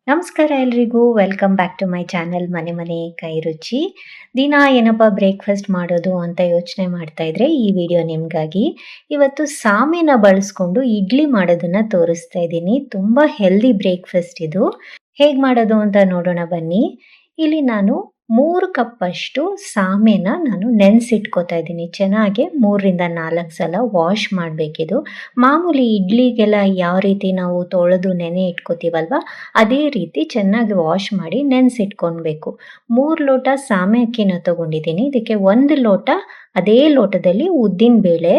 ನಮಸ್ಕಾರ ಎಲ್ರಿಗೂ. Welcome back to my channel ಮನೆ ಮನೆ ಕೈ ರುಚಿ. ದಿನ ಏನಪ್ಪ ಬ್ರೇಕ್ಫಾಸ್ಟ್ ಮಾಡೋದು ಅಂತ ಯೋಚನೆ ಮಾಡ್ತಾ ಇದ್ರೆ ಈ ವಿಡಿಯೋ ನಿಮಗಾಗಿ. ಇವತ್ತು ಸಾಮೆನ ಬಳಸ್ಕೊಂಡು ಇಡ್ಲಿ ಮಾಡೋದನ್ನ ತೋರಿಸ್ತಾ ಇದ್ದೀನಿ. ತುಂಬ ಹೆಲ್ದಿ ಬ್ರೇಕ್ಫಾಸ್ಟ್ ಇದು. ಹೇಗೆ ಮಾಡೋದು ಅಂತ ನೋಡೋಣ ಬನ್ನಿ. ಇಲ್ಲಿ ನಾನು 3 ಕಪ್ಪಷ್ಟು ಸಾಮೆನ ನಾನು ನೆನೆಸಿಟ್ಕೋತಾ ಇದ್ದೀನಿ. ಚೆನ್ನಾಗಿ 3 ರಿಂದ 4 ಸಲ ವಾಶ್ ಮಾಡಬೇಕಿದು. ಮಾಮೂಲಿ ಇಡ್ಲಿಗೆಲ್ಲ ಯಾವ ರೀತಿ ನಾವು ತೊಳೆದು ನೆನೆ ಇಟ್ಕೋತೀವಲ್ವ, ಅದೇ ರೀತಿ ಚೆನ್ನಾಗಿ ವಾಶ್ ಮಾಡಿ ನೆನೆಸಿಟ್ಕೊಳ್ಬೇಕು. 3 ಲೋಟ ಸಾಮೆ ಅಕ್ಕಿನ ತಗೊಂಡಿದ್ದೀನಿ. ಇದಕ್ಕೆ 1 ಲೋಟ ಅದೇ ಲೋಟದಲ್ಲಿ ಉದ್ದಿನ ಬೇಳೆ,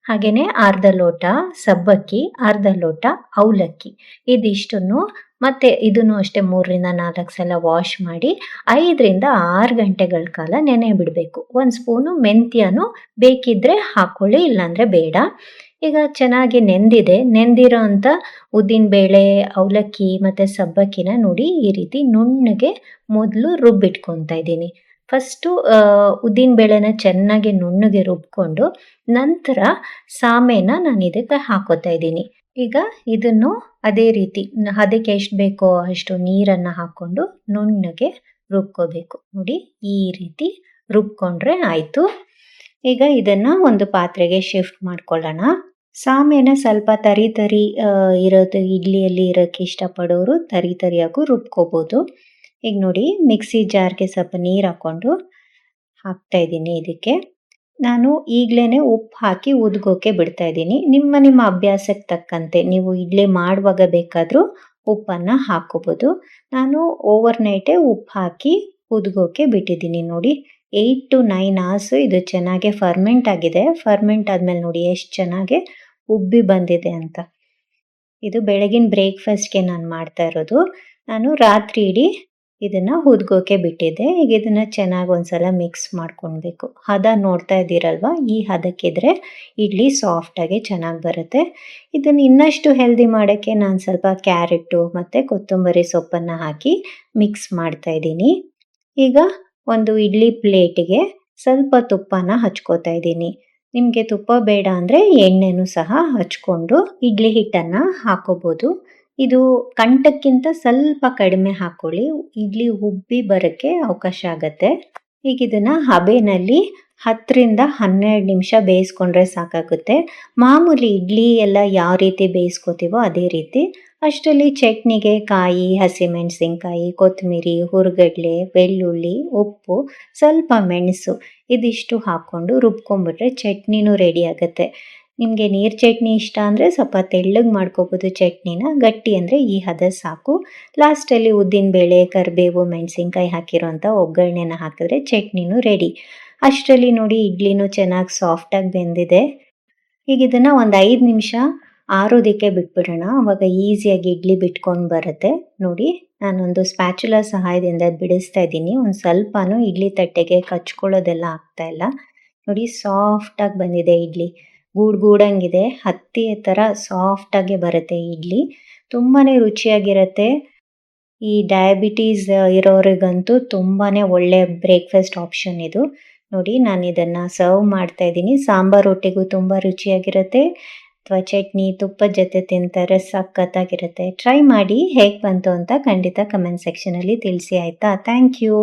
ಹಾಗೆಯೇ ಅರ್ಧ ಲೋಟ ಸಬ್ಬಕ್ಕಿ, ಅರ್ಧ ಲೋಟ ಅವಲಕ್ಕಿ, ಇದಿಷ್ಟನ್ನು ಮತ್ತೆ ಇದನ್ನು ಅಷ್ಟೇ 3 ರಿಂದ 4 ಸಲ ವಾಶ್ ಮಾಡಿ 5 ರಿಂದ 6 ಗಂಟೆಗಳ ಕಾಲ ನೆನೆ ಬಿಡಬೇಕು. 1 ಸ್ಪೂನು ಮೆಂತ್ಯನೂ ಬೇಕಿದ್ರೆ ಹಾಕ್ಕೊಳ್ಳಿ, ಇಲ್ಲಾಂದರೆ ಬೇಡ. ಈಗ ಚೆನ್ನಾಗಿ ನೆಂದಿರೋ ಅಂಥ ಉದ್ದಿನಬೇಳೆ, ಅವಲಕ್ಕಿ ಮತ್ತು ಸಬ್ಬಕ್ಕಿನ ನೋಡಿ ಈ ರೀತಿ ನುಣ್ಣಗೆ ಮೊದಲು ರುಬ್ಬಿಟ್ಕೊತಾ ಇದ್ದೀನಿ. ಫಸ್ಟು ಉದ್ದಿನಬೇಳೆನ ಚೆನ್ನಾಗಿ ನುಣ್ಣಗೆ ರುಬ್ಕೊಂಡು ನಂತರ ಸಾಮೆನ ನಾನು ಇದಕ್ಕೆ ಹಾಕೋತಾ ಇದ್ದೀನಿ. ಈಗ ಇದನ್ನು ಅದೇ ರೀತಿ ಅದಕ್ಕೆ ಎಷ್ಟು ಬೇಕೋ ಅಷ್ಟು ನೀರನ್ನು ಹಾಕ್ಕೊಂಡು ನುಣ್ಣಗೆ ರುಬ್ಕೋಬೇಕು. ನೋಡಿ ಈ ರೀತಿ ರುಬ್ಕೊಂಡ್ರೆ ಆಯಿತು. ಈಗ ಇದನ್ನು ಒಂದು ಪಾತ್ರೆಗೆ ಶಿಫ್ಟ್ ಮಾಡ್ಕೊಳ್ಳೋಣ. ಸಾಮೆನ ಸ್ವಲ್ಪ ತರಿ ಇರೋದು ಇಡ್ಲಿಯಲ್ಲಿ ಇರೋಕ್ಕೆ ಇಷ್ಟಪಡೋರು ತರಿಯಾಗೂ ರುಬ್ಕೋಬೋದು. ಈಗ ನೋಡಿ ಮಿಕ್ಸಿ ಜಾರ್ಗೆ ಸ್ವಲ್ಪ ನೀರು ಹಾಕ್ಕೊಂಡು ಹಾಕ್ತಾಯಿದ್ದೀನಿ. ಇದಕ್ಕೆ ನಾನು ಈಗಲೇ ಉಪ್ಪು ಹಾಕಿ ಉದ್ಗೋಕೆ ಬಿಡ್ತಾಯಿದ್ದೀನಿ. ನಿಮ್ಮ ಅಭ್ಯಾಸಕ್ಕೆ ತಕ್ಕಂತೆ ನೀವು ಇಡ್ಲಿ ಮಾಡುವಾಗ ಬೇಕಾದರೂ ಉಪ್ಪನ್ನು ಹಾಕ್ಕೋಬೋದು. ನಾನು ಓವರ್ನೈಟೇ ಉಪ್ಪು ಹಾಕಿ ಉದ್ಗೋಕೆ ಬಿಟ್ಟಿದ್ದೀನಿ. ನೋಡಿ 8 to 9 hours ಇದು ಚೆನ್ನಾಗಿ ಫರ್ಮೆಂಟ್ ಆಗಿದೆ. ಫರ್ಮೆಂಟ್ ಆದಮೇಲೆ ನೋಡಿ ಎಷ್ಟು ಚೆನ್ನಾಗಿ ಉಬ್ಬಿ ಬಂದಿದೆ ಅಂತ. ಇದು ಬೆಳಗಿನ ಬ್ರೇಕ್ಫಾಸ್ಟ್ಗೆ ನಾನು ಮಾಡ್ತಾ ಇರೋದು. ನಾನು ರಾತ್ರಿ ಇಡೀ ಇದನ್ನು ಹುದ್ಗೋಕೆ ಬಿಟ್ಟಿದ್ದೆ. ಈಗ ಇದನ್ನು ಚೆನ್ನಾಗಿ ಒಂದ್ಸಲ ಮಿಕ್ಸ್ ಮಾಡ್ಕೊಳ್ಬೇಕು. ಹದ ನೋಡ್ತಾ ಇದ್ದೀರಲ್ವ, ಈ ಹದಕ್ಕಿದ್ರೆ ಇಡ್ಲಿ ಸಾಫ್ಟಾಗಿ ಚೆನ್ನಾಗಿ ಬರುತ್ತೆ. ಇದನ್ನು ಇನ್ನಷ್ಟು ಹೆಲ್ದಿ ಮಾಡೋಕ್ಕೆ ನಾನು ಸ್ವಲ್ಪ ಕ್ಯಾರೆಟು ಮತ್ತು ಕೊತ್ತಂಬರಿ ಸೊಪ್ಪನ್ನು ಹಾಕಿ ಮಿಕ್ಸ್ ಮಾಡ್ತಾ ಇದ್ದೀನಿ. ಈಗ ಒಂದು ಇಡ್ಲಿ ಪ್ಲೇಟಿಗೆ ಸ್ವಲ್ಪ ತುಪ್ಪನ ಹಚ್ಕೋತಾ ಇದ್ದೀನಿ. ನಿಮಗೆ ತುಪ್ಪ ಬೇಡ ಅಂದರೆ ಎಣ್ಣೆನೂ ಸಹ ಹಚ್ಕೊಂಡು ಇಡ್ಲಿ ಹಿಟ್ಟನ್ನು ಹಾಕೋಬೋದು. ಇದು ಕಂಠಕ್ಕಿಂತ ಸ್ವಲ್ಪ ಕಡಿಮೆ ಹಾಕ್ಕೊಳ್ಳಿ, ಇಡ್ಲಿ ಉಬ್ಬಿ ಬರೋಕ್ಕೆ ಅವಕಾಶ ಆಗುತ್ತೆ. ಈಗ ಇದನ್ನು ಹಬೆನಲ್ಲಿ 10 ರಿಂದ 12 ನಿಮಿಷ ಬೇಯಿಸ್ಕೊಂಡ್ರೆ ಸಾಕಾಗುತ್ತೆ. ಮಾಮೂಲಿ ಇಡ್ಲಿ ಎಲ್ಲ ಯಾವ ರೀತಿ ಬೇಯಿಸ್ಕೋತೀವೋ ಅದೇ ರೀತಿ. ಅಷ್ಟರಲ್ಲಿ ಚಟ್ನಿಗೆ ಕಾಯಿ, ಹಸಿಮೆಣಸಿನ್ಕಾಯಿ, ಕೊತ್ತಂಬರಿ, ಹುರ್ಗಡ್ಲೆ, ಬೆಳ್ಳುಳ್ಳಿ, ಉಪ್ಪು, ಸ್ವಲ್ಪ ಮೆಣಸು ಇದಿಷ್ಟು ಹಾಕ್ಕೊಂಡು ರುಬ್ಕೊಂಡ್ಬಿಟ್ರೆ ಚಟ್ನಿನೂ ರೆಡಿ ಆಗುತ್ತೆ. ನಿಮಗೆ ನೀರು ಚಟ್ನಿ ಇಷ್ಟ ಅಂದರೆ ಸ್ವಲ್ಪ ತೆಳ್ಳಗೆ ಮಾಡ್ಕೋಬೋದು ಚಟ್ನಿನ. ಗಟ್ಟಿ ಅಂದರೆ ಈ ಹದ ಸಾಕು. ಲಾಸ್ಟಲ್ಲಿ ಉದ್ದಿನಬೇಳೆ, ಕರಿಬೇವು, ಮೆಣಸಿನ್ಕಾಯಿ ಹಾಕಿರೋಂಥ ಒಗ್ಗರಣೆನ ಹಾಕಿದ್ರೆ ಚಟ್ನಿನೂ ರೆಡಿ. ಅಷ್ಟರಲ್ಲಿ ನೋಡಿ ಇಡ್ಲಿನೂ ಚೆನ್ನಾಗಿ ಸಾಫ್ಟಾಗಿ ಬೆಂದಿದೆ. ಈಗ ಇದನ್ನು ಒಂದು 5 ನಿಮಿಷ ಆರೋದಕ್ಕೆ ಬಿಟ್ಬಿಡೋಣ. ಆವಾಗ ಈಸಿಯಾಗಿ ಇಡ್ಲಿ ಬಿಟ್ಕೊಂಡು ಬರುತ್ತೆ. ನೋಡಿ ನಾನೊಂದು ಸ್ಪ್ಯಾಚುಲಾ ಸಹಾಯದಿಂದ ಬಿಡಿಸ್ತಾ ಇದ್ದೀನಿ. ಒಂದು ಸ್ವಲ್ಪನೂ ಇಡ್ಲಿ ತಟ್ಟೆಗೆ ಕಚ್ಕೊಳ್ಳೋದೆಲ್ಲ ಆಗ್ತಾಯಿಲ್ಲ. ನೋಡಿ ಸಾಫ್ಟಾಗಿ ಬಂದಿದೆ ಇಡ್ಲಿ, ಗೂಡಂಗಿದೆ, ಹತ್ತಿ ಥರ ಸಾಫ್ಟಾಗಿ ಬರುತ್ತೆ ಇಡ್ಲಿ. ತುಂಬಾ ರುಚಿಯಾಗಿರುತ್ತೆ. ಈ ಡಯಾಬಿಟೀಸ್ ಇರೋರಿಗಂತೂ ತುಂಬಾ ಒಳ್ಳೆ ಬ್ರೇಕ್ಫಾಸ್ಟ್ ಆಪ್ಷನ್ ಇದು. ನೋಡಿ ನಾನು ಇದನ್ನು ಸರ್ವ್ ಮಾಡ್ತಾ ಇದ್ದೀನಿ. ಸಾಂಬಾರು ರೊಟ್ಟಿಗೂ ತುಂಬ ರುಚಿಯಾಗಿರುತ್ತೆ, ಅಥವಾ ಚಟ್ನಿ ತುಪ್ಪದ ಜೊತೆ ತಿಂತಾರೆ ಸಖತ್ತಾಗಿರುತ್ತೆ. ಟ್ರೈ ಮಾಡಿ, ಹೇಗೆ ಬಂತು ಅಂತ ಖಂಡಿತ ಕಮೆಂಟ್ ಸೆಕ್ಷನಲ್ಲಿ ತಿಳಿಸಿ ಆಯಿತಾ. Thank you.